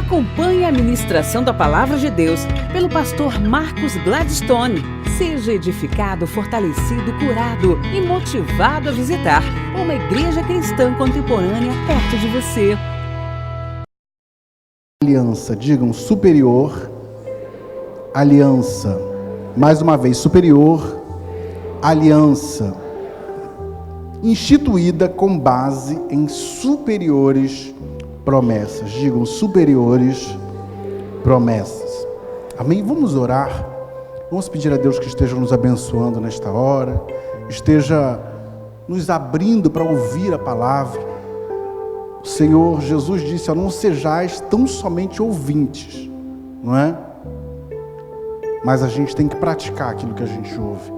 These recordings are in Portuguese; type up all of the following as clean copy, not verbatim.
Acompanhe a ministração da Palavra de Deus pelo pastor Marcos Gladstone. Seja edificado, fortalecido, curado e motivado a visitar uma igreja cristã contemporânea perto de você. Aliança, digam superior, aliança. Mais uma vez, superior, aliança. Instituída com base em superiores promessas. Digam superiores promessas. Amém? Vamos orar. Vamos pedir a Deus que esteja nos abençoando nesta hora, esteja nos abrindo para ouvir a palavra. O Senhor Jesus disse: não sejais tão somente ouvintes, não é? Mas a gente tem que praticar aquilo que a gente ouve.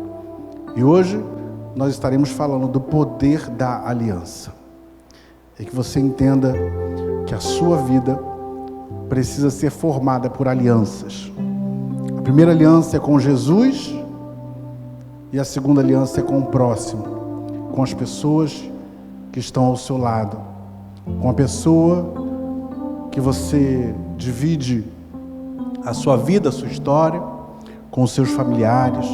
E hoje nós estaremos falando do poder da aliança. E que você entenda que a sua vida precisa ser formada por alianças. A primeira aliança é com Jesus e a segunda aliança é com o próximo, com as pessoas que estão ao seu lado, com a pessoa que você divide a sua vida, a sua história, com os seus familiares.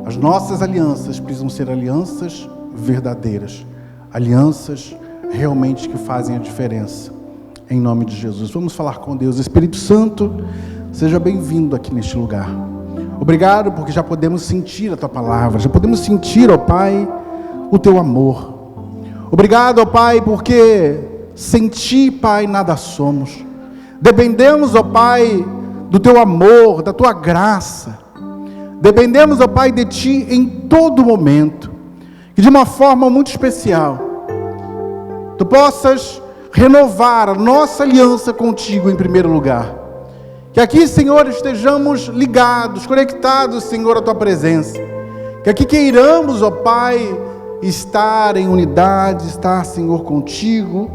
As nossas alianças precisam ser alianças verdadeiras, alianças realmente que fazem a diferença, em nome de Jesus. Vamos falar com Deus. Espírito Santo, seja bem-vindo aqui neste lugar. Obrigado porque já podemos sentir a Tua palavra, já podemos sentir, ó Pai, o Teu amor. Obrigado, ó Pai, porque sem Ti, Pai, nada somos. Dependemos, ó Pai, do Teu amor, da Tua graça. Dependemos, ó Pai, de Ti em todo momento. Que de uma forma muito especial, Tu possas renovar a nossa aliança contigo em primeiro lugar. Que aqui, Senhor, estejamos ligados, conectados, Senhor, à Tua presença. Que aqui queiramos, ó Pai, estar em unidade, estar, Senhor, contigo.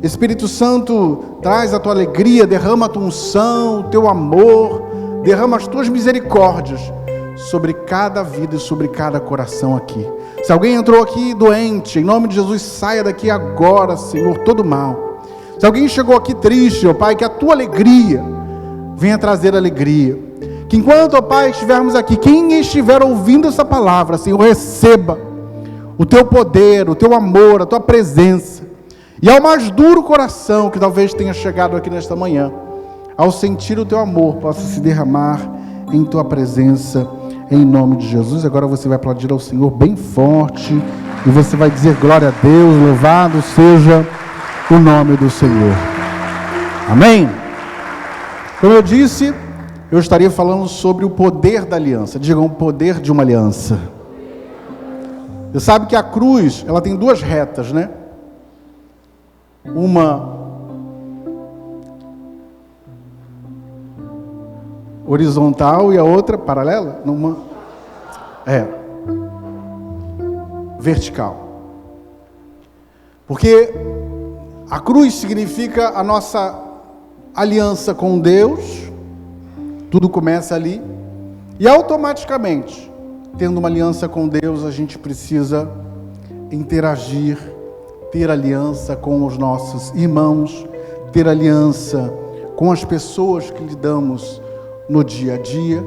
Espírito Santo, traz a Tua alegria, derrama a Tua unção, o Teu amor, derrama as Tuas misericórdias sobre cada vida e sobre cada coração aqui. Se alguém entrou aqui doente, em nome de Jesus, saia daqui agora, Senhor, todo mal. Se alguém chegou aqui triste, ó Pai, que a Tua alegria venha trazer alegria. Que enquanto, ó Pai, estivermos aqui, quem estiver ouvindo essa palavra, Senhor, receba o Teu poder, o Teu amor, a Tua presença. E ao mais duro coração que talvez tenha chegado aqui nesta manhã, ao sentir o Teu amor, possa se derramar em Tua presença, em nome de Jesus. Agora você vai aplaudir ao Senhor bem forte, e você vai dizer glória a Deus, louvado seja o nome do Senhor. Amém? Como eu disse, eu estaria falando sobre o poder da aliança. Digam, o poder de uma aliança. Você sabe que a cruz, ela tem duas retas, né? Uma horizontal e a outra paralela? Vertical. Porque a cruz significa a nossa aliança com Deus. Tudo começa ali. E automaticamente, tendo uma aliança com Deus, a gente precisa interagir, ter aliança com os nossos irmãos, ter aliança com as pessoas que lidamos no dia a dia,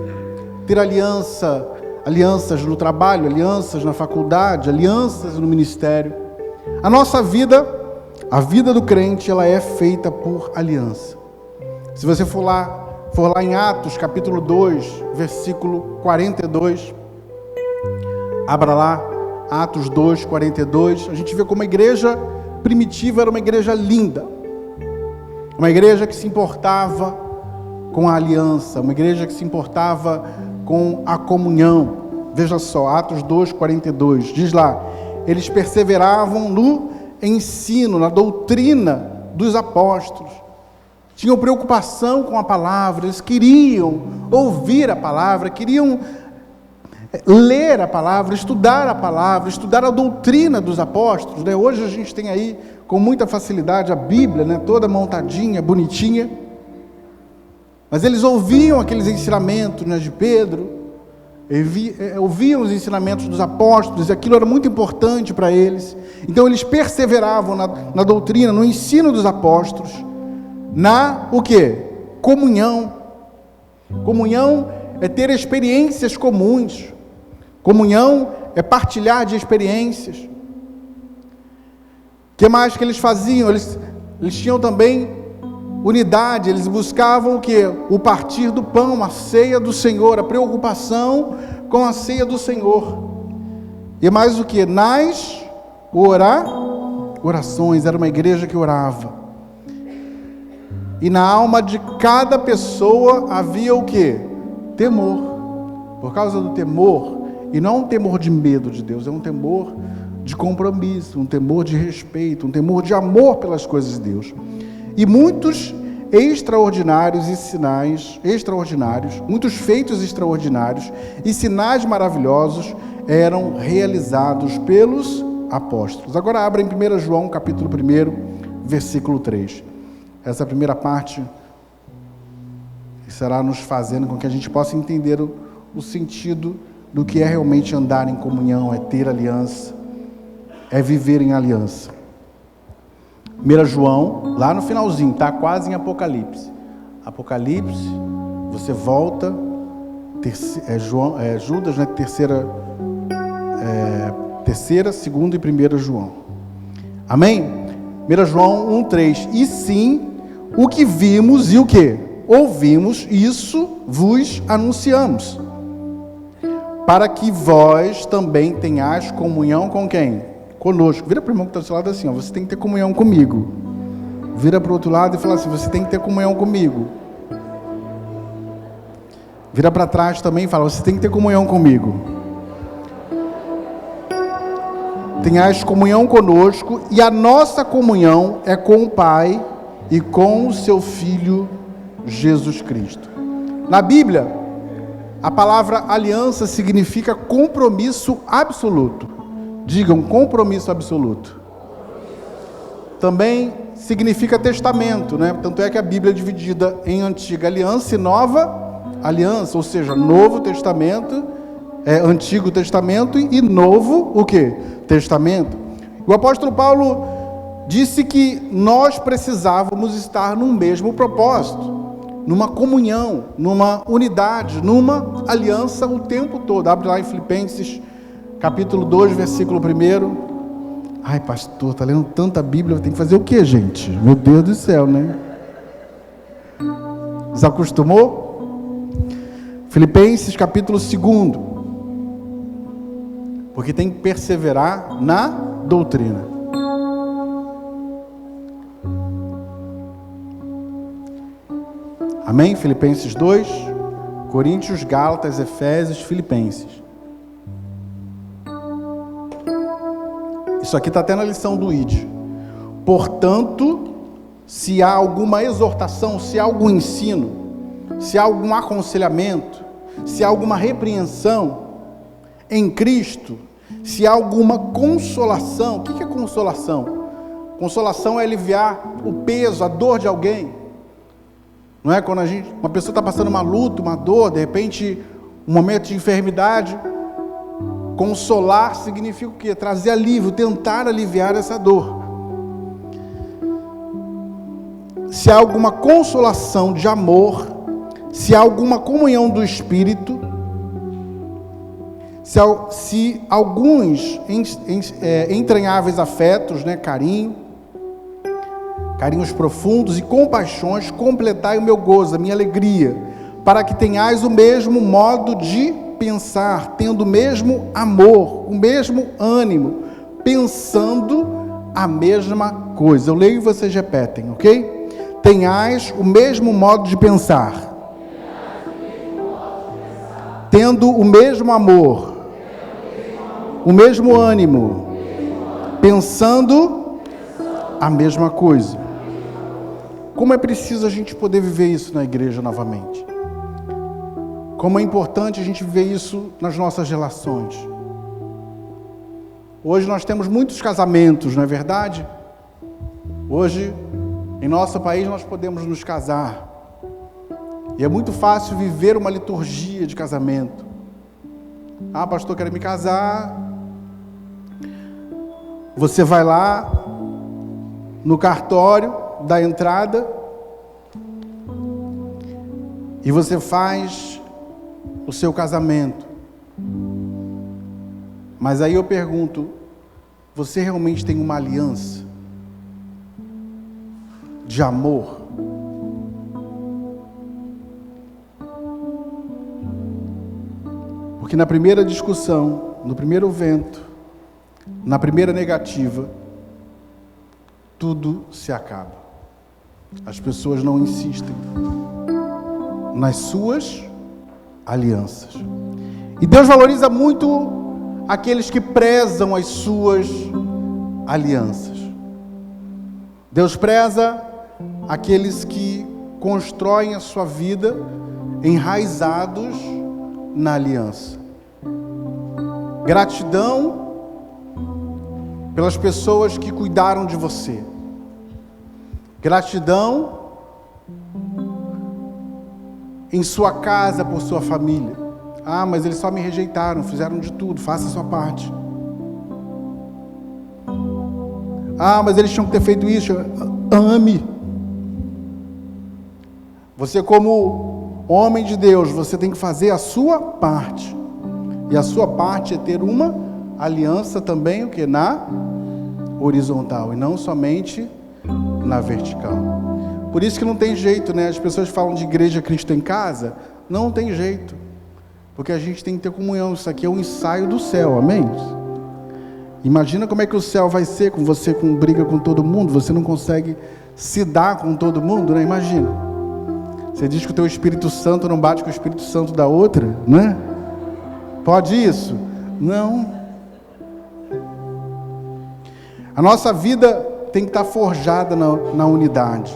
ter alianças no trabalho, alianças na faculdade, alianças no ministério. A nossa vida, a vida do crente, ela é feita por aliança. Se você for lá em Atos capítulo 2, versículo 42, abra lá, Atos 2, 42, a gente vê como a igreja primitiva era uma igreja linda, uma igreja que se importava com a aliança, uma igreja que se importava com a comunhão. Veja só, Atos 2, 42, diz lá: eles perseveravam no ensino, na doutrina dos apóstolos, tinham preocupação com a palavra, eles queriam ouvir a palavra, queriam ler a palavra, estudar a doutrina dos apóstolos, né? Hoje a gente tem aí com muita facilidade a Bíblia, né? Toda montadinha, bonitinha, mas eles ouviam aqueles ensinamentos, né, de Pedro, ouviam os ensinamentos dos apóstolos, e aquilo era muito importante para eles. Então eles perseveravam na doutrina, no ensino dos apóstolos, na o quê? Comunhão. Comunhão é ter experiências comuns. Comunhão é partilhar de experiências. O que mais que eles faziam? Eles tinham também unidade, eles buscavam o quê? O partir do pão, a ceia do Senhor, a preocupação com a ceia do Senhor. E mais o que? Nas orações, era uma igreja que orava. E na alma de cada pessoa havia o quê? Temor. Por causa do temor, e não um temor de medo de Deus, é um temor de compromisso, um temor de respeito, um temor de amor pelas coisas de Deus. E muitos extraordinários e sinais extraordinários, muitos feitos extraordinários e sinais maravilhosos eram realizados pelos apóstolos. Agora abra em 1 João, capítulo 1, versículo 3. Essa primeira parte será nos fazendo com que a gente possa entender o sentido do que é realmente andar em comunhão, é ter aliança, é viver em aliança. 1 João, lá no finalzinho, está quase em Apocalipse. Apocalipse, você volta, Judas, né? Terceira, segunda e 1 João. Amém? 1 João 1,3. E sim, o que vimos e o que ouvimos, isso vos anunciamos, para que vós também tenhais comunhão com quem? Conosco. Vira para o irmão que está do seu lado assim, ó, você tem que ter comunhão comigo. Vira para o outro lado e fala assim, você tem que ter comunhão comigo. Vira para trás também e fala, você tem que ter comunhão comigo. Tenhais comunhão conosco, e a nossa comunhão é com o Pai e com o seu Filho Jesus Cristo. Na Bíblia, a palavra aliança significa compromisso absoluto. Digam, compromisso absoluto. Também significa testamento, né? Tanto é que a Bíblia é dividida em Antiga Aliança e Nova Aliança, ou seja, Novo Testamento, Antigo Testamento e Novo, o quê? Testamento. O apóstolo Paulo disse que nós precisávamos estar num mesmo propósito, numa comunhão, numa unidade, numa aliança o tempo todo. Abre lá em Filipenses, capítulo 2, versículo 1. Ai, pastor, está lendo tanta Bíblia, tem que fazer o quê, gente? Meu Deus do céu, né? Desacostumou? Filipenses, capítulo 2. Porque tem que perseverar na doutrina. Amém? Filipenses 2, Coríntios, Gálatas, Efésios, Filipenses. Isso aqui está até na lição do ID. Portanto, se há alguma exortação, se há algum ensino, se há algum aconselhamento, se há alguma repreensão em Cristo, se há alguma consolação. O que é consolação? Consolação é aliviar o peso, a dor de alguém. Não é? Quando uma pessoa está passando uma luta, uma dor, de repente, um momento de enfermidade, consolar significa o quê? Trazer alívio, tentar aliviar essa dor. Se há alguma consolação de amor, se há alguma comunhão do Espírito, se alguns entranháveis afetos, né, carinhos profundos e compaixões, completai o meu gozo, a minha alegria, para que tenhais o mesmo modo de pensar, tendo o mesmo amor, o mesmo ânimo, pensando a mesma coisa. Eu leio e vocês repetem, ok? Tenhais o mesmo modo de pensar, tendo o mesmo amor, o mesmo ânimo, pensando a mesma coisa. Como é preciso a gente poder viver isso na igreja novamente. Como é importante a gente viver isso nas nossas relações. Hoje nós temos muitos casamentos, não é verdade? Hoje, em nosso país, nós podemos nos casar. E é muito fácil viver uma liturgia de casamento. Ah, pastor, quero me casar. Você vai lá no cartório da entrada, e você faz o seu casamento. Mas aí eu pergunto, você realmente tem uma aliança de amor? Porque na primeira discussão, no primeiro vento, na primeira negativa, tudo se acaba. As pessoas não insistem nas suas alianças. E Deus valoriza muito aqueles que prezam as suas alianças. Deus preza aqueles que constroem a sua vida enraizados na aliança. Gratidão pelas pessoas que cuidaram de você. Gratidão em sua casa por sua família. Ah, mas eles só me rejeitaram, fizeram de tudo, faça a sua parte. Ah, mas eles tinham que ter feito isso. Ame. Você, como homem de Deus, você tem que fazer a sua parte. E a sua parte é ter uma aliança também, o que? Na horizontal, e não somente na vertical. Por isso que não tem jeito, né? As pessoas falam de igreja Cristo em casa. Não tem jeito. Porque a gente tem que ter comunhão. Isso aqui é um ensaio do céu, amém? Imagina como é que o céu vai ser com você, com briga com todo mundo. Você não consegue se dar com todo mundo, né? Imagina. Você diz que o teu Espírito Santo não bate com o Espírito Santo da outra, né? Pode isso? Não. A nossa vida tem que estar forjada na unidade.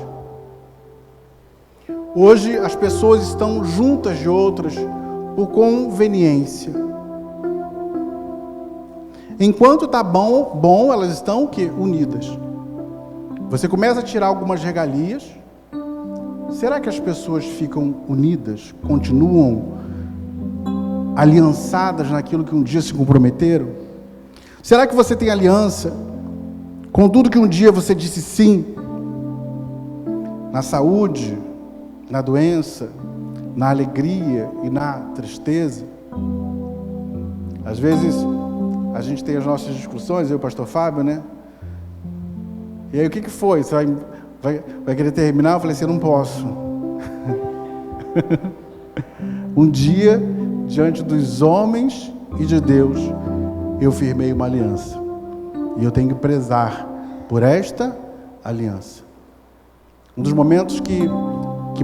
Hoje as pessoas estão juntas de outras por conveniência. Enquanto está bom, elas estão o quê? Unidas. Você começa a tirar algumas regalias. Será que as pessoas ficam unidas? Continuam aliançadas naquilo que um dia se comprometeram? Será que você tem aliança com tudo que um dia você disse sim? Na saúde, na doença, na alegria e na tristeza? Às vezes a gente tem as nossas discussões, eu e o pastor Fábio, né? E aí o que foi? Você vai querer terminar? Eu falei assim, eu não posso. Um dia, diante dos homens e de Deus, eu firmei uma aliança. E eu tenho que prezar por esta aliança. Um dos momentos que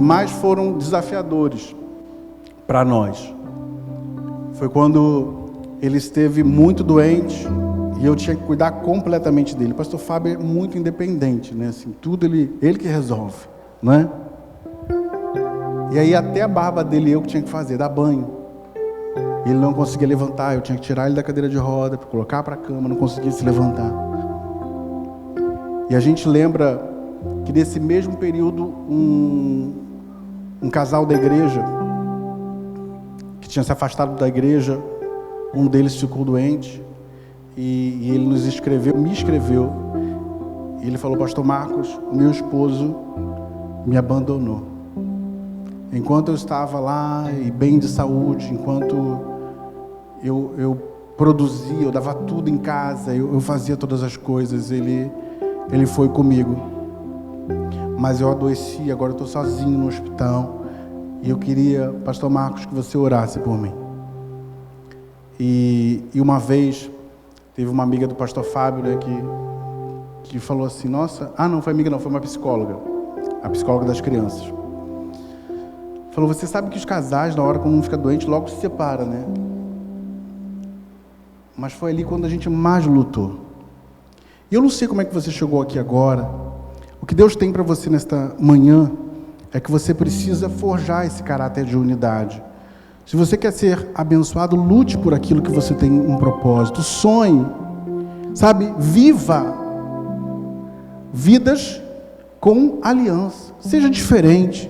mais foram desafiadores para nós foi quando ele esteve muito doente e eu tinha que cuidar completamente dele. O pastor Fábio é muito independente, né? Assim, tudo ele que resolve, né? E aí até a barba dele eu que tinha que fazer, dar banho. Ele não conseguia levantar, eu tinha que tirar ele da cadeira de roda, colocar para a cama, não conseguia se levantar. E a gente lembra que nesse mesmo período um casal da igreja que tinha se afastado da igreja, um deles ficou doente e ele me escreveu e ele falou: pastor Marcos, o meu esposo me abandonou. Enquanto eu estava lá e bem de saúde, enquanto eu produzia, eu dava tudo em casa, eu fazia todas as coisas, ele foi comigo. Mas eu adoeci, agora eu estou sozinho no hospital. E eu queria, pastor Marcos, que você orasse por mim. E uma vez, teve uma amiga do pastor Fábio, né, que falou assim, nossa... Ah, não foi amiga não, foi uma psicóloga. A psicóloga das crianças. Falou, você sabe que os casais, na hora quando um fica doente, logo se separa, né? Mas foi ali quando a gente mais lutou. E eu não sei como é que você chegou aqui agora. O que Deus tem para você nesta manhã é que você precisa forjar esse caráter de unidade. Se você quer ser abençoado, lute por aquilo que você tem um propósito. Sonhe, sabe? Viva vidas com aliança. Seja diferente.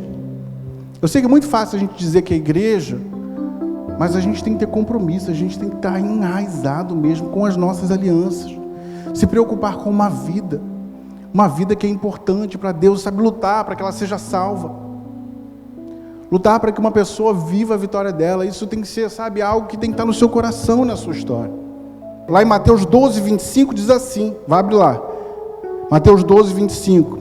Eu sei que é muito fácil a gente dizer que é igreja, mas a gente tem que ter compromisso, a gente tem que estar enraizado mesmo com as nossas alianças. Se preocupar com uma vida que é importante para Deus, sabe, lutar para que ela seja salva. lutar para que uma pessoa viva a vitória dela. Isso tem que ser, sabe, algo que tem que estar no seu coração, na sua história. Lá em Mateus 12, 25 diz assim, vai abrir lá, Mateus 12, 25.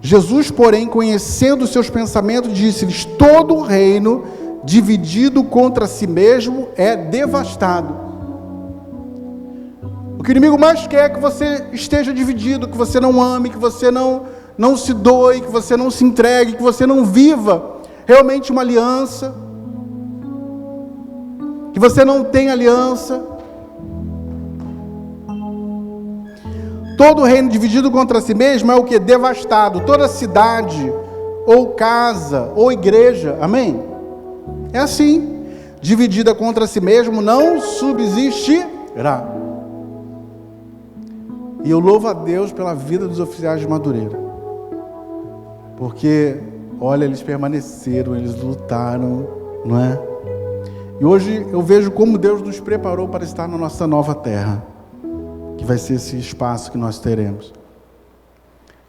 Jesus, porém, conhecendo os seus pensamentos, disse-lhes: todo reino dividido contra si mesmo é devastado. O que o inimigo mais quer é que você esteja dividido, que você não ame, que você não se doe, que você não se entregue, que você não viva realmente uma aliança, que você não tenha aliança. Todo reino dividido contra si mesmo é o que? Devastado. Toda cidade, ou casa, ou igreja, amém? É assim, dividida contra si mesmo, não subsistirá. E eu louvo a Deus pela vida dos oficiais de Madureira, porque, olha, eles permaneceram, eles lutaram, não é? E hoje eu vejo como Deus nos preparou para estar na nossa nova terra, que vai ser esse espaço que nós teremos.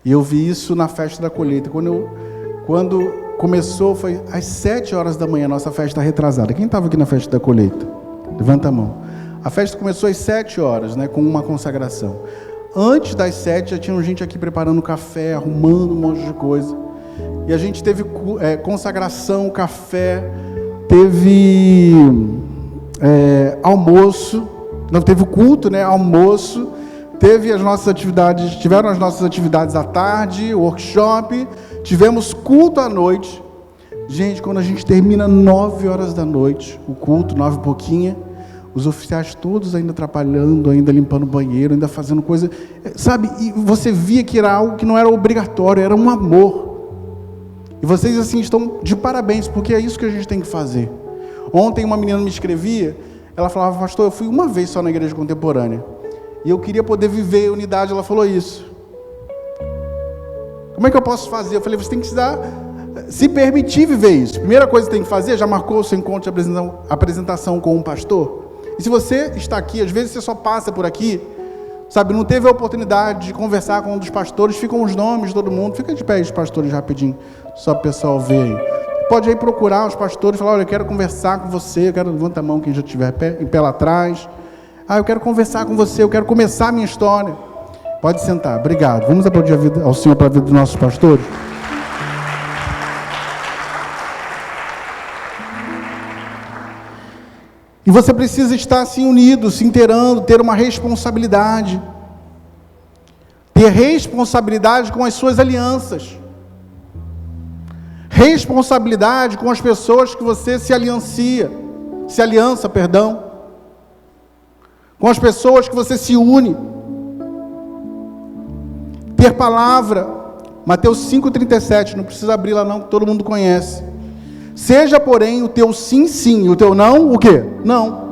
E eu vi isso na festa da colheita. Quando começou, foi às 7 horas da manhã, nossa festa retrasada. Quem estava aqui na festa da colheita? Levanta a mão. A festa começou às 7 horas, né, com uma consagração. Antes das 7 já tinha gente aqui preparando café, arrumando um monte de coisa. E a gente teve consagração, café, teve almoço, não teve culto, né? Almoço, tiveram as nossas atividades à tarde, workshop, tivemos culto à noite. Gente, quando a gente termina 9 horas da noite, o culto, 9 e pouquinho, os oficiais todos ainda atrapalhando, ainda limpando o banheiro, ainda fazendo coisa, sabe? E você via que era algo que não era obrigatório, era um amor. E vocês assim estão de parabéns, porque é isso que a gente tem que fazer. Ontem uma menina me escrevia, ela falava: pastor, eu fui uma vez só na igreja contemporânea, e eu queria poder viver a unidade. Ela falou isso. Como é que eu posso fazer? Eu falei: você tem que se permitir viver isso. Primeira coisa que tem que fazer, já marcou o seu encontro de apresentação com um pastor? E se você está aqui, às vezes você só passa por aqui, sabe, não teve a oportunidade de conversar com um dos pastores, ficam os nomes de todo mundo, fica de pé os pastores rapidinho, só para o pessoal ver aí. Pode aí procurar os pastores e falar: olha, eu quero conversar com você, levanta a mão quem já estiver em pé lá atrás. Eu quero conversar com você, eu quero começar a minha história. Pode sentar, obrigado. Vamos aplaudir ao Senhor para a vida dos nossos pastores. E você precisa estar assim unido, se inteirando, ter uma responsabilidade. Ter responsabilidade com as suas alianças. Responsabilidade com as pessoas que você se aliança, com as pessoas que você se une. Ter palavra, Mateus 5,37, não precisa abrir lá não, que todo mundo conhece. Seja, porém, o teu sim, sim, e o teu não, o quê? Não.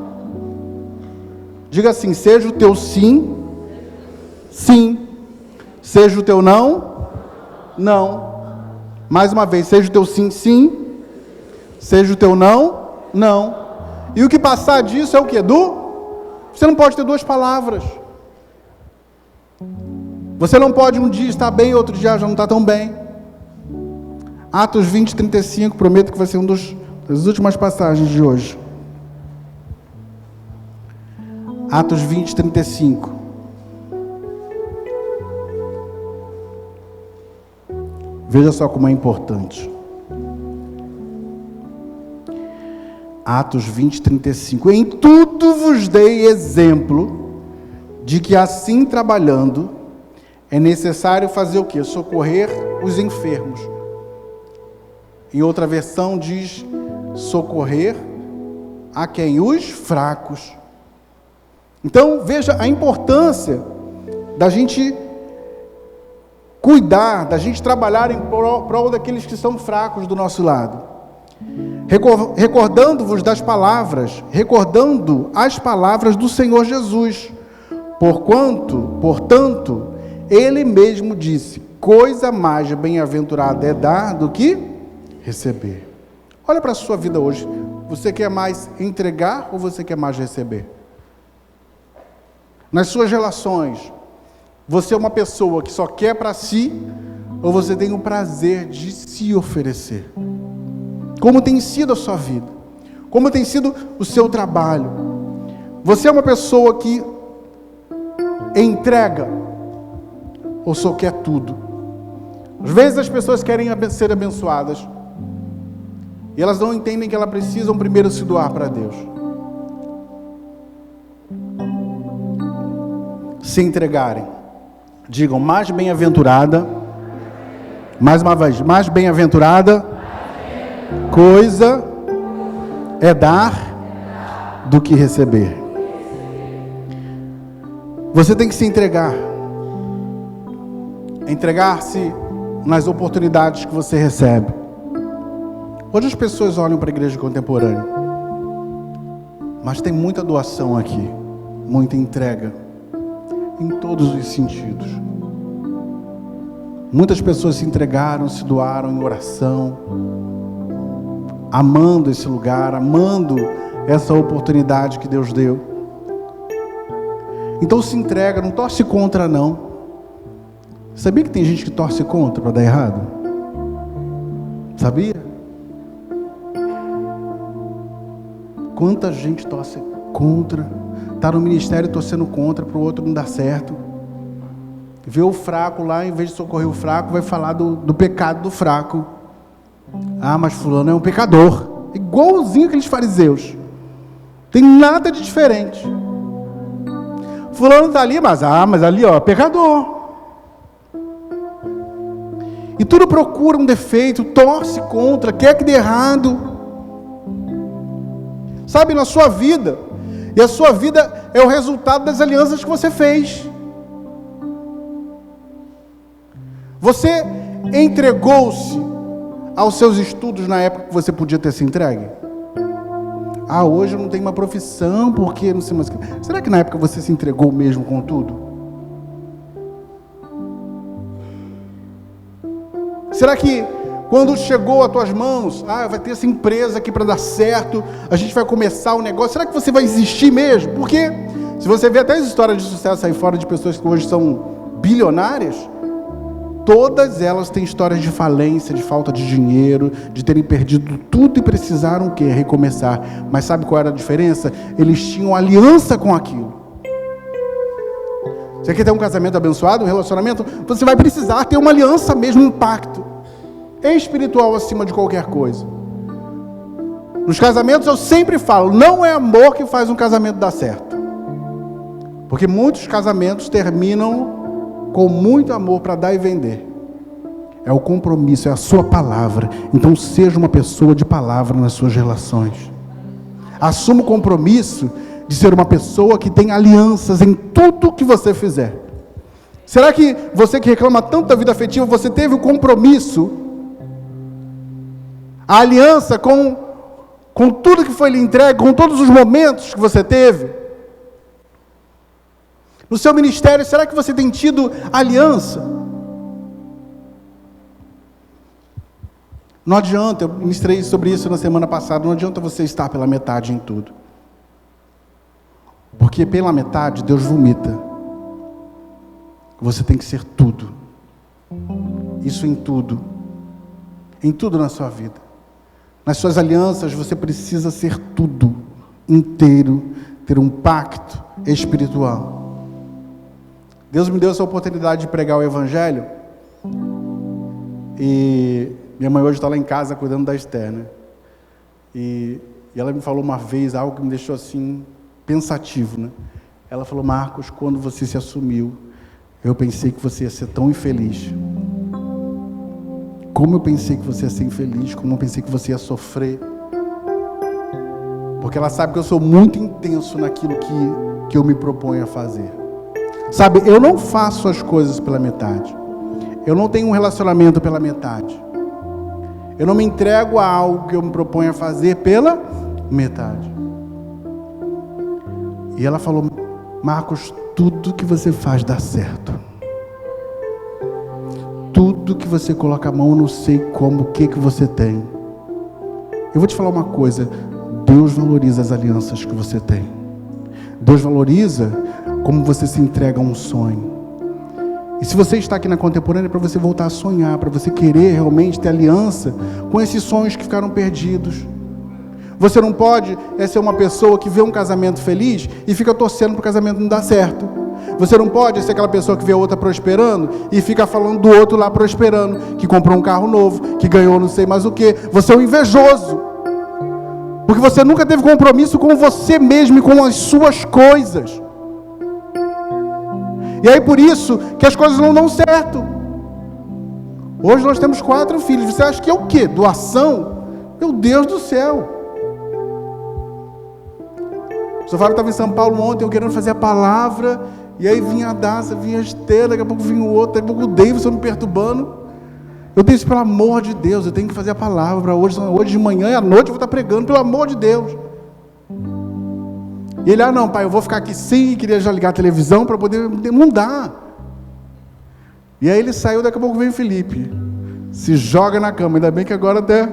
Diga assim: seja o teu sim, sim. Seja o teu não, não. Mais uma vez, seja o teu sim, sim. Seja o teu não, não. E o que passar disso é o quê? Você não pode ter duas palavras. Você não pode um dia estar bem, outro dia já não está tão bem. Atos 20, 35, prometo que vai ser das últimas passagens de hoje. Atos 20, 35. Veja só como é importante. Atos 20, 35. Em tudo vos dei exemplo de que assim trabalhando é necessário fazer o quê? Socorrer os enfermos. Em outra versão diz: socorrer a quem? Os fracos. Então veja a importância da gente cuidar, da gente trabalhar em prol daqueles que são fracos do nosso lado. Recordando-vos das palavras, recordando as palavras do Senhor Jesus. Portanto, Ele mesmo disse: coisa mais bem-aventurada é dar do que receber. Olha para a sua vida hoje. Você quer mais entregar ou você quer mais receber? Nas suas relações, você é uma pessoa que só quer para si ou você tem o prazer de se oferecer? Como tem sido a sua vida? Como tem sido o seu trabalho? Você é uma pessoa que entrega ou só quer tudo? Às vezes as pessoas querem ser abençoadas e elas não entendem que elas precisam primeiro se doar para Deus. Se entregarem. Digam, mais bem-aventurada, mais uma vez, mais bem-aventurada coisa é dar do que receber. Você tem que se entregar. Entregar-se nas oportunidades que você recebe. Hoje as pessoas olham para a igreja contemporânea, mas tem muita doação aqui, muita entrega, em todos os sentidos. Muitas pessoas se entregaram, se doaram em oração, amando esse lugar, amando essa oportunidade que Deus deu. Então se entrega, não torce contra não. Sabia que tem gente que torce contra para dar errado? Sabia? Quanta gente torce contra, está no ministério torcendo contra para o outro não dar certo. Vê o fraco lá, em vez de socorrer o fraco, vai falar do pecado do fraco. Ah, mas fulano é um pecador, igualzinho aqueles fariseus, tem nada de diferente. Fulano está ali, mas ali ó, pecador. E tudo procura um defeito, torce contra, quer que dê errado. Sabe, na sua vida, e a sua vida é o resultado das alianças que você fez. Você entregou-se aos seus estudos na época que você podia ter se entregue? Ah, hoje eu não tenho uma profissão, porque não sei mais. Será que na época você se entregou mesmo com tudo? Será que quando chegou às tuas mãos, vai ter essa empresa aqui para dar certo, a gente vai começar o negócio, será que você vai existir mesmo? Porque se você vê até as histórias de sucesso aí fora de pessoas que hoje são bilionárias, todas elas têm histórias de falência, de falta de dinheiro, de terem perdido tudo e precisaram o quê? Recomeçar. Mas sabe qual era a diferença? Eles tinham aliança com aquilo. Você quer ter um casamento abençoado, um relacionamento? Você vai precisar ter uma aliança mesmo, um pacto espiritual acima de qualquer coisa. Nos casamentos eu sempre falo, não é amor que faz um casamento dar certo. Porque muitos casamentos terminam com muito amor para dar e vender. É o compromisso, é a sua palavra. Então seja uma pessoa de palavra nas suas relações. Assuma o compromisso de ser uma pessoa que tem alianças em tudo que você fizer. Será que você que reclama tanto da vida afetiva, você teve o compromisso, a aliança com tudo que foi lhe entregue, com todos os momentos que você teve? No seu ministério, será que você tem tido aliança? Não adianta, eu ministrei sobre isso na semana passada, não adianta você estar pela metade em tudo. Porque pela metade, Deus vomita. Você tem que ser tudo. Isso em tudo. Em tudo na sua vida. Nas suas alianças, você precisa ser tudo. Inteiro. Ter um pacto espiritual. Deus me deu essa oportunidade de pregar o Evangelho. E minha mãe hoje está lá em casa cuidando da Esther, né? E ela me falou uma vez algo que me deixou assim, pensativo, né? Ela falou, Marcos, quando você se assumiu, eu pensei que você ia ser tão infeliz. Como eu pensei que você ia ser infeliz, como eu pensei que você ia sofrer. Porque ela sabe que eu sou muito intenso naquilo que eu me proponho a fazer. Sabe, eu não faço as coisas pela metade. Eu não tenho um relacionamento pela metade. Eu não me entrego a algo que eu me proponho a fazer pela metade. E ela falou, Marcos, tudo que você faz dá certo. Tudo que você coloca a mão, eu não sei como, o que você tem. Eu vou te falar uma coisa, Deus valoriza as alianças que você tem. Deus valoriza como você se entrega a um sonho. E se você está aqui na Contemporânea, é para você voltar a sonhar, para você querer realmente ter aliança com esses sonhos que ficaram perdidos. Você não pode ser uma pessoa que vê um casamento feliz e fica torcendo para o casamento não dar certo. Você não pode ser aquela pessoa que vê a outra prosperando e fica falando do outro lá prosperando, que comprou um carro novo, que ganhou não sei mais o que. Você é um invejoso, porque você nunca teve compromisso com você mesmo e com as suas coisas. E aí por isso que as coisas não dão certo. Hoje nós temos 4 filhos. Você acha que é o quê? Doação? Meu Deus do céu. O seu Fábio estava em São Paulo ontem, eu querendo fazer a palavra, e aí vinha a Daça, vinha a Estela, daqui a pouco vinha o outro, daqui a pouco o Davidson me perturbando. Eu disse, pelo amor de Deus, eu tenho que fazer a palavra para hoje de manhã e à noite eu vou estar pregando, pelo amor de Deus. E ele, não pai, eu vou ficar aqui sim, queria já ligar a televisão para poder, não dá. E aí ele saiu, daqui a pouco veio o Felipe, se joga na cama, ainda bem que agora até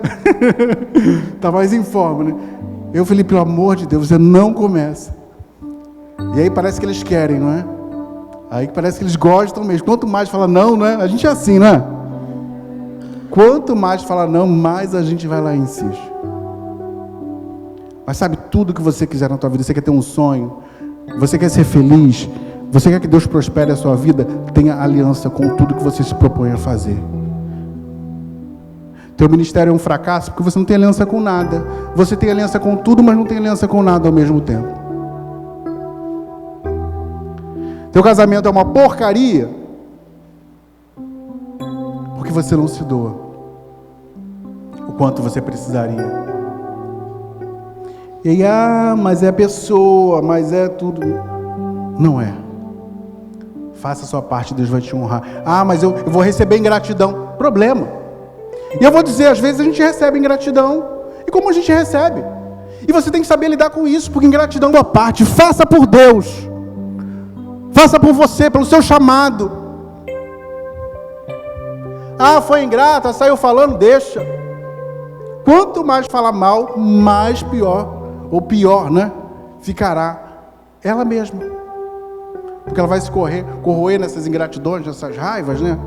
está mais em forma, né? Eu, Felipe, pelo amor de Deus, você não começa. E aí parece que eles querem, não é? Aí parece que eles gostam mesmo. Quanto mais fala não, não é? A gente é assim, não é? Quanto mais fala não, mais a gente vai lá e insiste. Mas sabe, tudo que você quiser na tua vida, você quer ter um sonho, você quer ser feliz, você quer que Deus prospere a sua vida, tenha aliança com tudo que você se propõe a fazer. Teu ministério é um fracasso porque você não tem aliança com nada. Você tem aliança com tudo, mas não tem aliança com nada ao mesmo tempo. Teu casamento é uma porcaria porque você não se doa o quanto você precisaria. E aí, mas é a pessoa, mas é tudo. Não é. Faça a sua parte, Deus vai te honrar. Mas eu vou receber ingratidão. Problema. E eu vou dizer, às vezes a gente recebe ingratidão. E como a gente recebe? E você tem que saber lidar com isso, porque ingratidão é uma parte. Faça por Deus. Faça por você, pelo seu chamado. Foi ingrata, saiu falando, deixa. Quanto mais falar mal, mais pior. Ou pior, né? Ficará ela mesma. Porque ela vai se corroer nessas ingratidões, nessas raivas, né?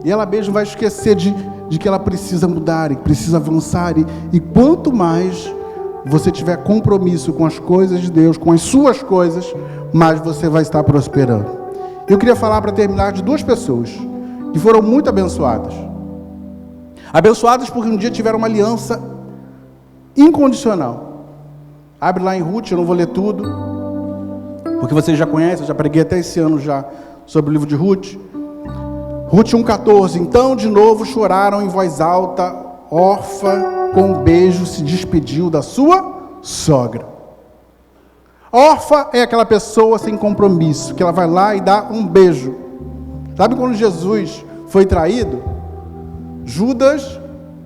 E ela mesma vai esquecer de que ela precisa mudar, e precisa avançar. E quanto mais você tiver compromisso com as coisas de Deus, com as suas coisas, mais você vai estar prosperando. Eu queria falar, para terminar, de 2 pessoas que foram muito abençoadas. Abençoadas porque um dia tiveram uma aliança incondicional. Abre lá em Ruth, eu não vou ler tudo, porque vocês já conhecem, eu já preguei até esse ano já sobre o livro de Ruth. Ruth 1,14. Então de novo choraram em voz alta. Orfa, com um beijo, se despediu da sua sogra. Orfa é aquela pessoa sem compromisso, que ela vai lá e dá um beijo. Sabe quando Jesus foi traído? Judas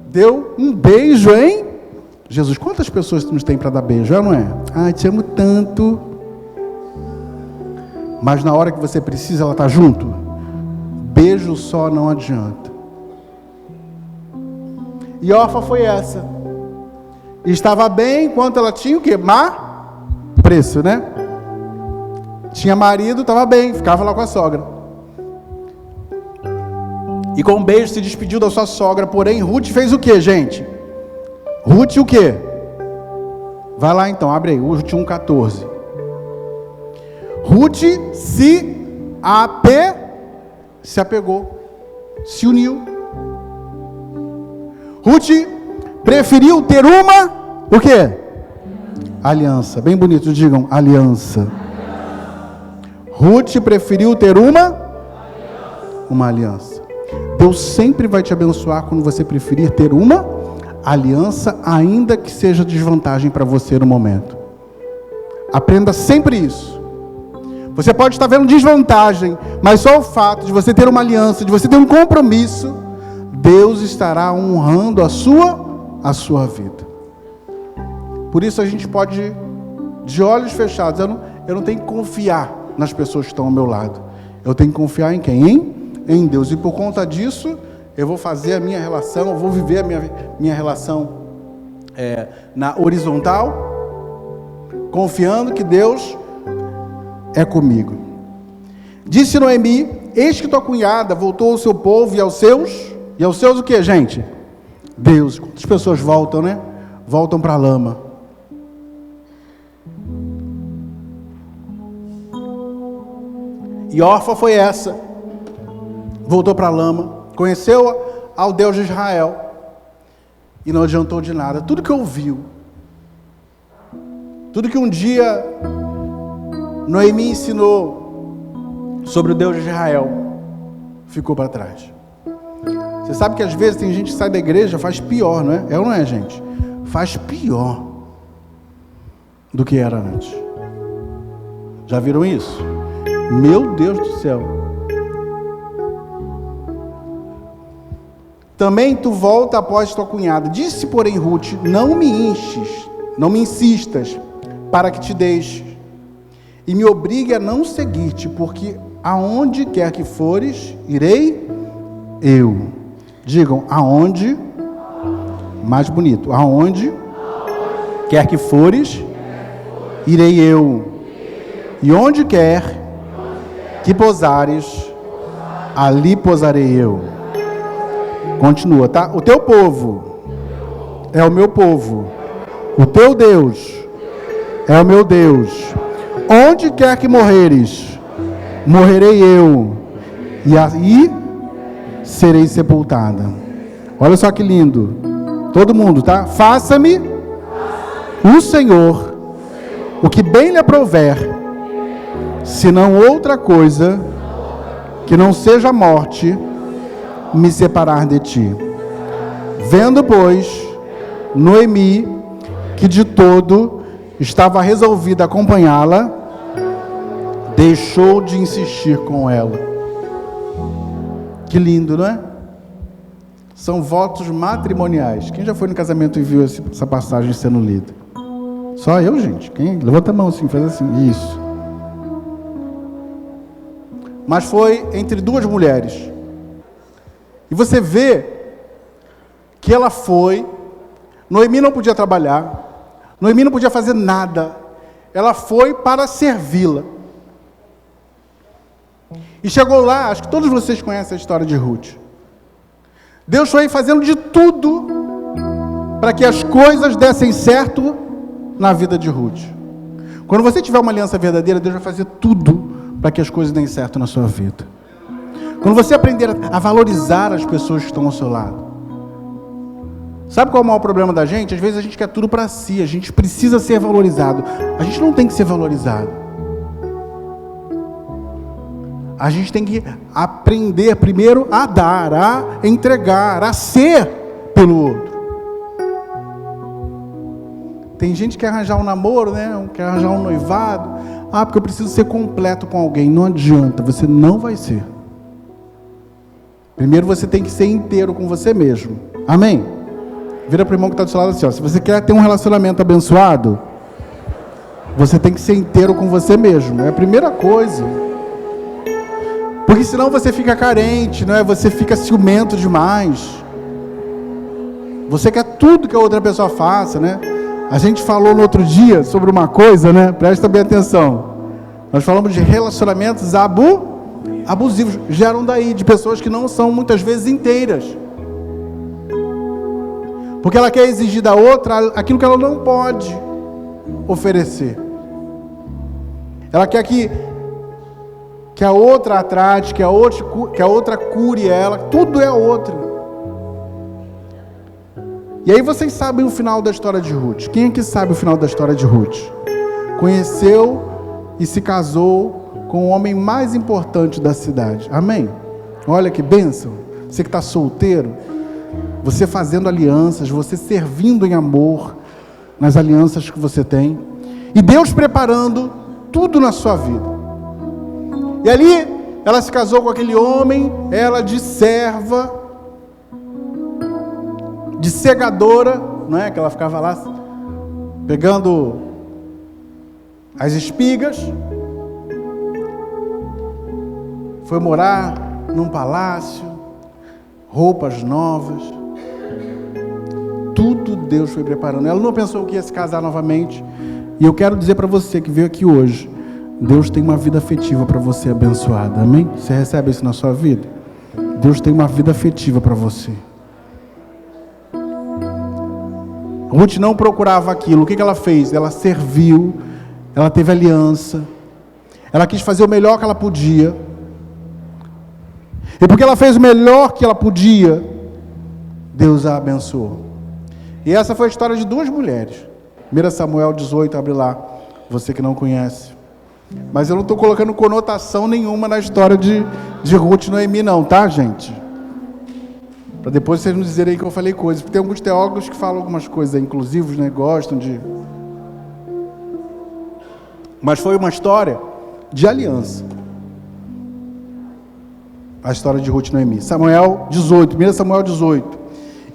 deu um beijo em Jesus. Quantas pessoas nos tem para dar beijo? Não é? Te amo tanto. Mas na hora que você precisa, ela está junto. Beijo só não adianta. E Orfa foi essa. E estava bem enquanto ela tinha o quê? Preço, né? Tinha marido, estava bem, ficava lá com a sogra. E com um beijo se despediu da sua sogra. Porém, Ruth fez o quê, gente? Ruth o quê? Vai lá então, abre aí, Ruth 1,14. Ruth se apegou, se uniu. Ruth preferiu ter o quê? Aliança. Bem bonito, digam, aliança. Ruth preferiu ter uma aliança. Deus sempre vai te abençoar quando você preferir ter uma aliança, ainda que seja desvantagem para você no momento. Aprenda sempre isso. Você pode estar vendo desvantagem, mas só o fato de você ter uma aliança, de você ter um compromisso, Deus estará honrando a sua vida. Por isso a gente pode, de olhos fechados, eu não tenho que confiar nas pessoas que estão ao meu lado. Eu tenho que confiar em quem? Em Deus. E por conta disso, eu vou fazer a minha relação, eu vou viver a minha relação na horizontal, confiando que Deus é comigo. Disse Noemi: eis que tua cunhada voltou ao seu povo e aos seus o que, gente? Deus. Quantas pessoas voltam, né? Voltam para a lama. E Orfa foi essa. Voltou para a lama, conheceu ao Deus de Israel e não adiantou de nada. Tudo que ouviu, tudo que um dia Noemi ensinou sobre o Deus de Israel, ficou para trás. Você sabe que às vezes tem gente que sai da igreja, faz pior, não é? É ou não é, gente? Faz pior do que era antes. Já viram isso? Meu Deus do céu. Também tu volta após tua cunhada. Disse, porém, Ruth: não me insistas, para que te deixe, e me obrigue a não seguir-te, porque aonde quer que fores, irei eu. Digam, aonde, mais bonito, aonde quer que fores, irei eu. E onde quer que pousares, ali pousarei eu. Continua, tá? O teu povo é o meu povo, o teu Deus é o meu Deus. Onde quer que morreres, morrerei eu, e aí serei sepultada. Olha só que lindo. Todo mundo, tá? Faça-me o Senhor o que bem lhe aprouver, senão outra coisa que não seja a morte me separar de ti. Vendo, pois, Noemi que de todo estava resolvida a acompanhá-la, deixou de insistir com ela. Que lindo, não é? São votos matrimoniais. Quem já foi no casamento e viu essa passagem sendo lida? Só eu, gente. Quem? Levanta a mão assim, faz assim. Isso. Mas foi entre duas mulheres. E você vê que ela foi. Noemi não podia trabalhar. Noemi não podia fazer nada. Ela foi para servi-la. E chegou lá, acho que todos vocês conhecem a história de Ruth. Deus foi fazendo de tudo para que as coisas dessem certo na vida de Ruth. Quando você tiver uma aliança verdadeira, Deus vai fazer tudo para que as coisas deem certo na sua vida. Quando você aprender a valorizar as pessoas que estão ao seu lado. Sabe qual é o maior problema da gente? Às vezes a gente quer tudo para si, a gente precisa ser valorizado. A gente não tem que ser valorizado. A gente tem que aprender primeiro a dar, a entregar, a ser pelo outro. Tem gente que quer arranjar um namoro, né? Quer arranjar um noivado. Porque eu preciso ser completo com alguém. Não adianta, você não vai ser. Primeiro você tem que ser inteiro com você mesmo. Amém? Vira para o irmão que está do seu lado assim, ó. Se você quer ter um relacionamento abençoado, você tem que ser inteiro com você mesmo. É a primeira coisa. Porque senão você fica carente, não é? Você fica ciumento demais. Você quer tudo que a outra pessoa faça, né? A gente falou no outro dia sobre uma coisa, né? Presta bem atenção. Nós falamos de relacionamentos abusivos. Geram daí, de pessoas que não são muitas vezes inteiras. Porque ela quer exigir da outra aquilo que ela não pode oferecer. Ela quer que a outra a trate, que a outra cure ela, tudo é a outra. E aí vocês sabem o final da história de Ruth. Quem é que sabe o final da história de Ruth? Conheceu e se casou com o homem mais importante da cidade. Amém? Olha que bênção. Você que está solteiro, você fazendo alianças, você servindo em amor nas alianças que você tem. E Deus preparando tudo na sua vida. E ali, ela se casou com aquele homem, ela de serva, de segadora, não é? Que ela ficava lá pegando as espigas. Foi morar num palácio, roupas novas. Tudo Deus foi preparando. Ela não pensou que ia se casar novamente. E eu quero dizer para você que veio aqui hoje, Deus tem uma vida afetiva para você abençoada, amém? Você recebe isso na sua vida? Deus tem uma vida afetiva para você. Ruth não procurava aquilo. O que ela fez? Ela serviu, ela teve aliança, ela quis fazer o melhor que ela podia. E porque ela fez o melhor que ela podia, Deus a abençoou. E essa foi a história de duas mulheres. 1 Samuel 18, abre lá, você que não conhece. Mas eu não estou colocando conotação nenhuma na história de Ruth e Noemi não, tá, gente? Para depois vocês não dizerem que eu falei coisas. Porque tem alguns teólogos que falam algumas coisas inclusivos, né? Gostam de... Mas foi uma história de aliança. A história de Ruth e Noemi. Samuel 18, 1 Samuel 18.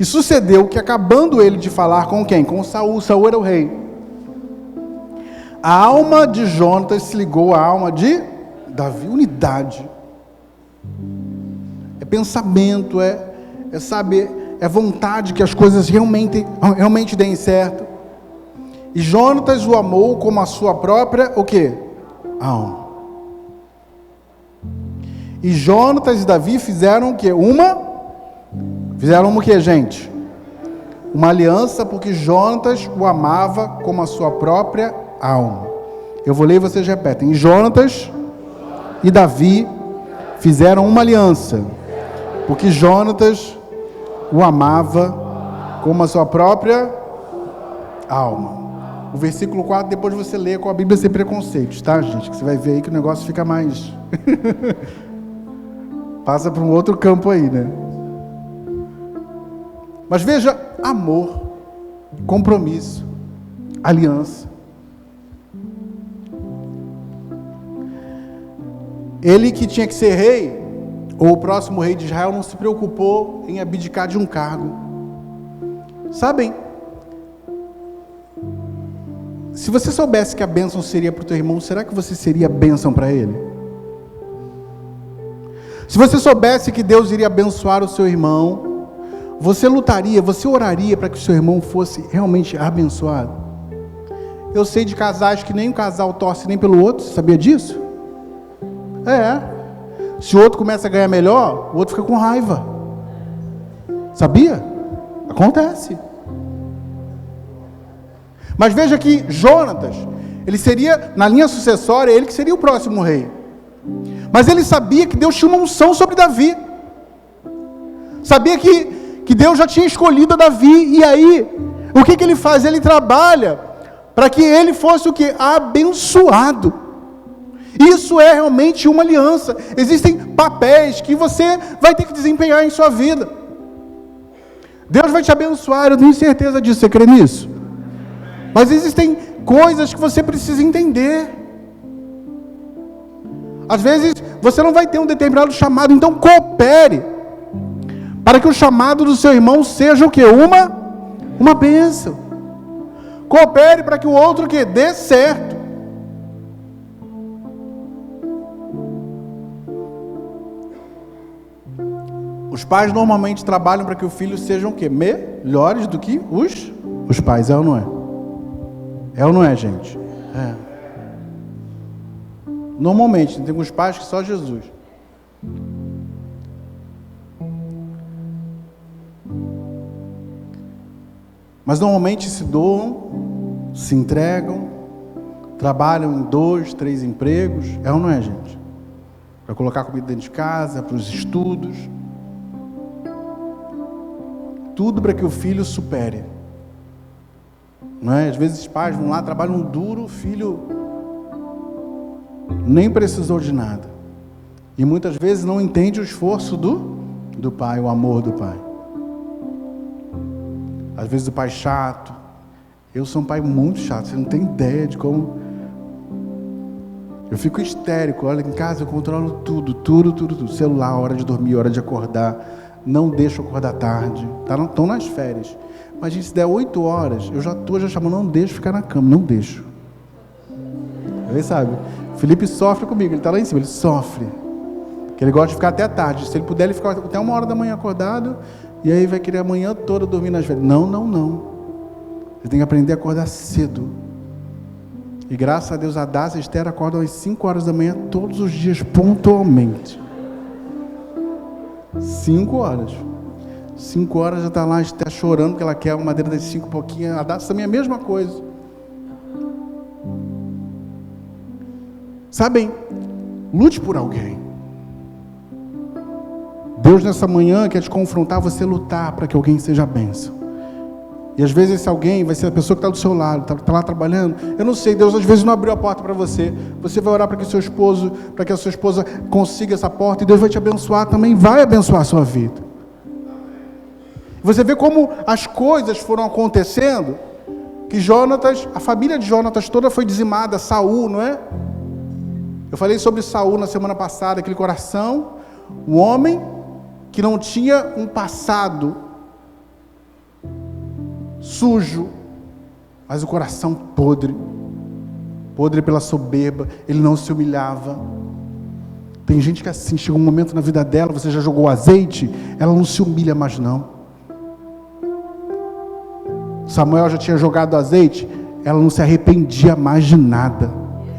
E sucedeu que, acabando ele de falar com quem? Com Saul. Saul era o rei. A alma de Jonatas se ligou à alma de Davi. Unidade. É pensamento, saber, é vontade que as coisas realmente deem certo. E Jonatas o amou como a sua própria, o quê? Alma. E Jonatas e Davi fizeram o quê? Fizeram o quê, gente? Uma aliança, porque Jonatas o amava como a sua própria alma. Eu vou ler e vocês repetem. Jonatas e Davi fizeram uma aliança, porque Jonatas o amava como a sua própria alma. O versículo 4, depois você lê com a Bíblia sem preconceitos, tá, gente? Que você vai ver aí que o negócio fica mais... Passa para um outro campo aí, né? Mas veja, amor, compromisso, aliança. Ele que tinha que ser rei, ou o próximo rei de Israel, não se preocupou em abdicar de um cargo. Sabem, se você soubesse que a bênção seria para o teu irmão, será que você seria bênção para ele? Se você soubesse que Deus iria abençoar o seu irmão, você lutaria, você oraria para que o seu irmão fosse realmente abençoado? Eu sei de casais que nem um casal torce nem pelo outro, sabia disso? Se o outro começa a ganhar melhor, o outro fica com raiva. Sabia? Acontece. Mas veja que Jonatas, ele seria, na linha sucessória, ele que seria o próximo rei. Mas ele sabia que Deus tinha uma unção sobre Davi. Sabia que Deus já tinha escolhido Davi. E aí, o que ele faz? Ele trabalha para que ele fosse o quê? Abençoado. Isso é realmente uma aliança. Existem papéis que você vai ter que desempenhar em sua vida. Deus vai te abençoar, eu tenho certeza disso. Você crê nisso? Mas existem coisas que você precisa entender. Às vezes, você não vai ter um determinado chamado, então coopere para que o chamado do seu irmão seja o quê? Uma bênção. Coopere para que o outro o quê? Dê certo. Os pais normalmente trabalham para que os filhos sejam o quê? Melhores do que os pais, é ou não é? É ou não é, gente? É. Normalmente, tem alguns pais que só Jesus. Mas normalmente se doam, se entregam, trabalham em 2, 3 empregos, é ou não é, gente? Para colocar comida dentro de casa, para os estudos. Tudo para que o filho supere. Não é? Às vezes os pais vão lá, trabalham duro, o filho nem precisou de nada. E muitas vezes não entende o esforço do pai, o amor do pai. Às vezes o pai chato. Eu sou um pai muito chato, você não tem ideia de como... Eu fico histérico, olha, em casa eu controlo tudo. Celular, hora de dormir, hora de acordar. Não deixo acordar tarde. Estão nas férias. Mas se der 8 horas, eu já estou chamando, não deixo ficar na cama, não deixo. Ele sabe, Felipe sofre comigo, ele está lá em cima, ele sofre. Porque ele gosta de ficar até tarde. Se ele puder, ele fica até 1 hora da manhã acordado, e aí vai querer a manhã toda dormir nas férias. Não. Você tem que aprender a acordar cedo. E graças a Deus, a Dácia e a Esther acordam às 5 horas da manhã todos os dias, pontualmente. 5 horas. 5 horas já está lá, a Esther chorando, porque ela quer uma madeira das 5 pouquinho. A Dácia também é a mesma coisa. Sabem, lute por alguém. Deus nessa manhã quer te confrontar, você lutar para que alguém seja bênção. E às vezes esse alguém vai ser a pessoa que está do seu lado, está lá trabalhando. Eu não sei, Deus às vezes não abriu a porta para você. Você vai orar para que a sua esposa consiga essa porta, e Deus vai te abençoar também, vai abençoar a sua vida. Você vê como as coisas foram acontecendo, que Jonatas, a família de Jonatas toda foi dizimada, Saul, não é? Eu falei sobre Saul na semana passada, aquele coração, um homem que não tinha um passado sujo, mas o coração podre pela soberba, ele não se humilhava. Tem gente que assim, chega um momento na vida dela, você já jogou azeite, ela não se humilha mais não. Samuel já tinha jogado azeite, ela não se arrependia mais de nada.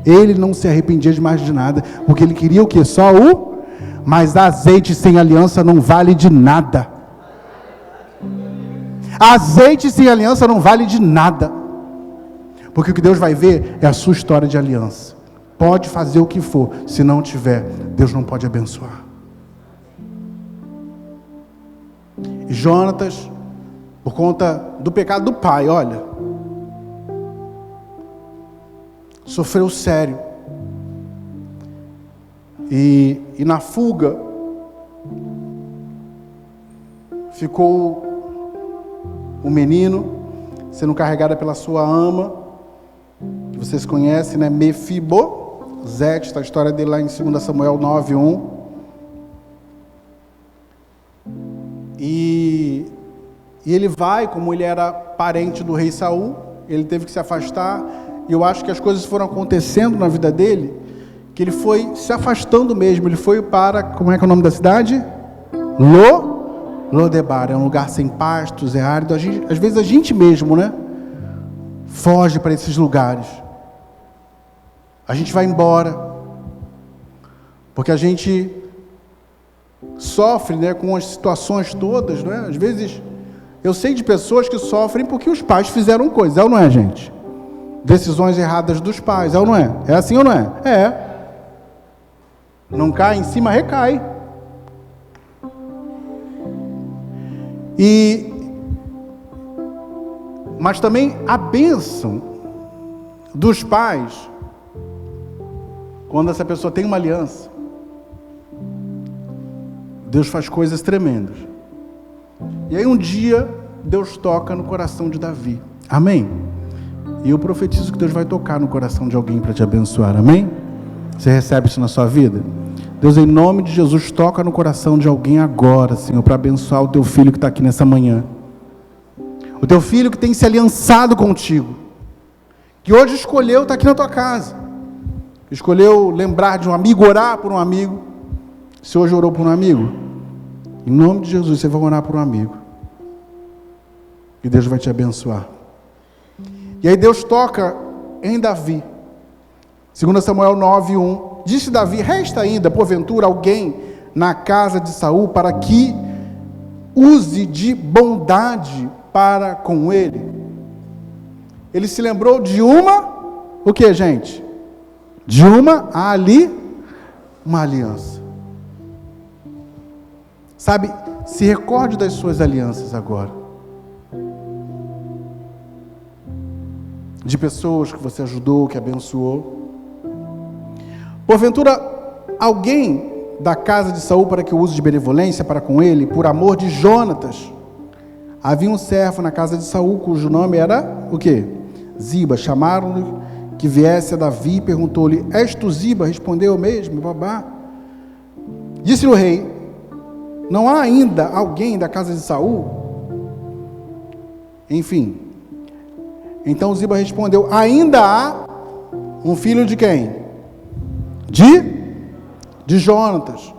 Ele não se arrependia de mais de nada, porque ele queria o quê? Só o... Mas azeite sem aliança não vale de nada. Azeite sem aliança não vale de nada. Porque o que Deus vai ver é a sua história de aliança. Pode fazer o que for, se não tiver, Deus não pode abençoar. E Jonatas, por conta do pecado do pai, olha, sofreu sério. E na fuga, ficou o menino sendo carregado pela sua ama, que vocês conhecem, né? Mefibosete, está a história dele lá em 2 Samuel 9:1. E ele vai, como ele era parente do rei Saul, ele teve que se afastar, e eu acho que as coisas foram acontecendo na vida dele, que ele foi se afastando mesmo. Ele foi para, como é que é o nome da cidade? Lodebar, é um lugar sem pastos, é árido. Às vezes a gente mesmo, né, foge para esses lugares. A gente vai embora, porque a gente sofre, né, com as situações todas, não é? Às vezes, eu sei de pessoas que sofrem porque os pais fizeram coisas, é ou não é, gente? Decisões erradas dos pais, é ou não é? É assim ou não é? É. Não cai em cima, recai. Mas também a bênção dos pais, quando essa pessoa tem uma aliança, Deus faz coisas tremendas. E aí um dia, Deus toca no coração de Davi. Amém? E eu profetizo que Deus vai tocar no coração de alguém para te abençoar. Amém? Você recebe isso na sua vida? Deus, em nome de Jesus, toca no coração de alguém agora, Senhor, para abençoar o teu filho que está aqui nessa manhã. O teu filho que tem se aliançado contigo, que hoje escolheu estar aqui na tua casa, escolheu lembrar de um amigo, orar por um amigo. Se hoje orou por um amigo, em nome de Jesus, você vai orar por um amigo, e Deus vai te abençoar. E aí Deus toca em Davi. 2 Samuel 9:1. Disse Davi: resta ainda, porventura, alguém na casa de Saul para que use de bondade para com ele. Ele se lembrou de o que, gente? De uma aliança. Sabe, se recorde das suas alianças agora. De pessoas que você ajudou, que abençoou. Porventura, alguém da casa de Saul para que use de benevolência para com ele, por amor de Jonatas. Havia um servo na casa de Saul, cujo nome era o quê? Ziba. Chamaram-lhe que viesse a Davi e perguntou-lhe: és tu Ziba? Respondeu: mesmo, babá. Disse-lhe o rei: não há ainda alguém da casa de Saul? Enfim. Então Ziba respondeu: ainda há um filho de quem? De Jonatas,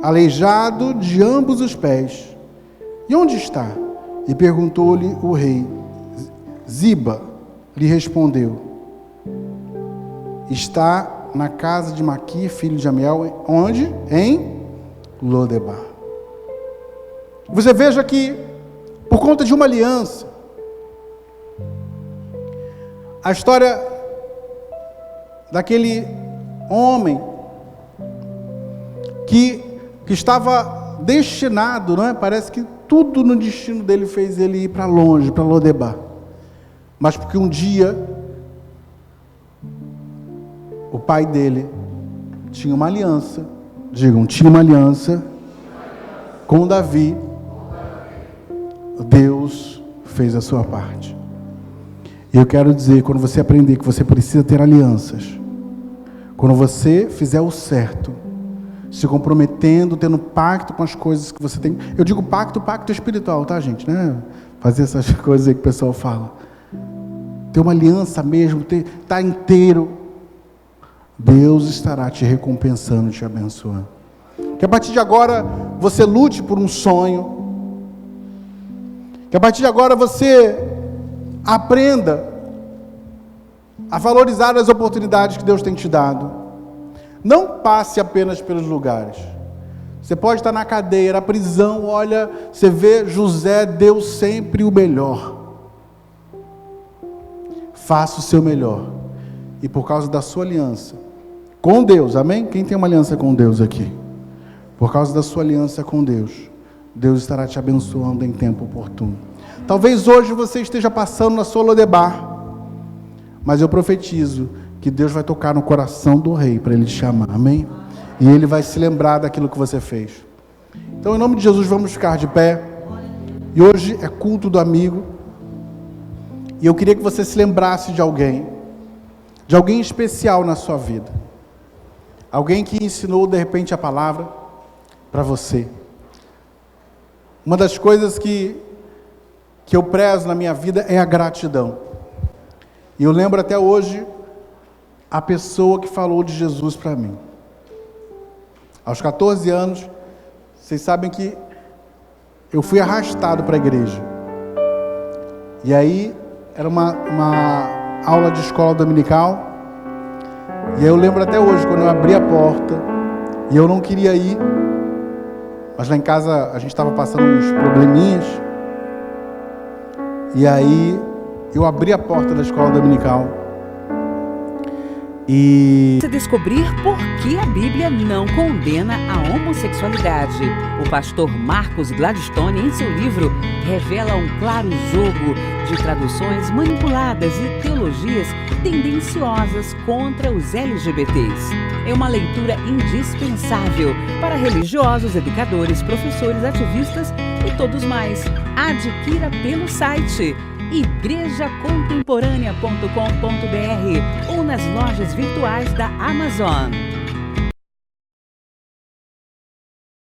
aleijado de ambos os pés. E onde está? E perguntou-lhe o rei. Ziba lhe respondeu: está na casa de Maqui, filho de Amiel, onde? Em Lodebar. Você veja que, por conta de uma aliança, a história daquele homem que estava destinado, não é? Parece que tudo no destino dele fez ele ir para longe, para Lodebar. Mas porque um dia o pai dele tinha uma aliança, tinha uma aliança com Davi, Deus fez a sua parte. E eu quero dizer, quando você aprender que você precisa ter alianças, quando você fizer o certo, se comprometendo, tendo pacto com as coisas que você tem. Eu digo pacto espiritual, tá, gente? Né? Fazer essas coisas aí que o pessoal fala. Ter uma aliança mesmo, estar inteiro. Deus estará te recompensando, te abençoando. Que a partir de agora você lute por um sonho. Que a partir de agora você aprenda a valorizar as oportunidades que Deus tem te dado. Não passe apenas pelos lugares. Você pode estar na cadeia, na prisão, olha, você vê José deu sempre o melhor. Faça o seu melhor. E por causa da sua aliança com Deus, amém? Quem tem uma aliança com Deus aqui? Por causa da sua aliança com Deus, Deus estará te abençoando em tempo oportuno. Talvez hoje você esteja passando na sua Lodebar, mas eu profetizo que Deus vai tocar no coração do rei para ele te chamar, amém? E ele vai se lembrar daquilo que você fez. Então, em nome de Jesus, vamos ficar de pé. E hoje é culto do amigo. E eu queria que você se lembrasse de alguém especial na sua vida. Alguém que ensinou de repente a palavra para você. Uma das coisas que eu prezo na minha vida é a gratidão. E eu lembro até hoje a pessoa que falou de Jesus para mim. Aos 14 anos, vocês sabem que eu fui arrastado para a igreja. E aí, era uma aula de escola dominical. E aí eu lembro até hoje, quando eu abri a porta, e eu não queria ir, mas lá em casa a gente estava passando uns probleminhas. E aí, eu abri a porta da escola dominical. E você descobrir por que a Bíblia não condena a homossexualidade. O pastor Marcos Gladstone, em seu livro, revela um claro jogo de traduções manipuladas e teologias tendenciosas contra os LGBTs. É uma leitura indispensável para religiosos, educadores, professores, ativistas e todos mais. Adquira pelo site igrejacontemporânea.com.br ou nas lojas virtuais da Amazon.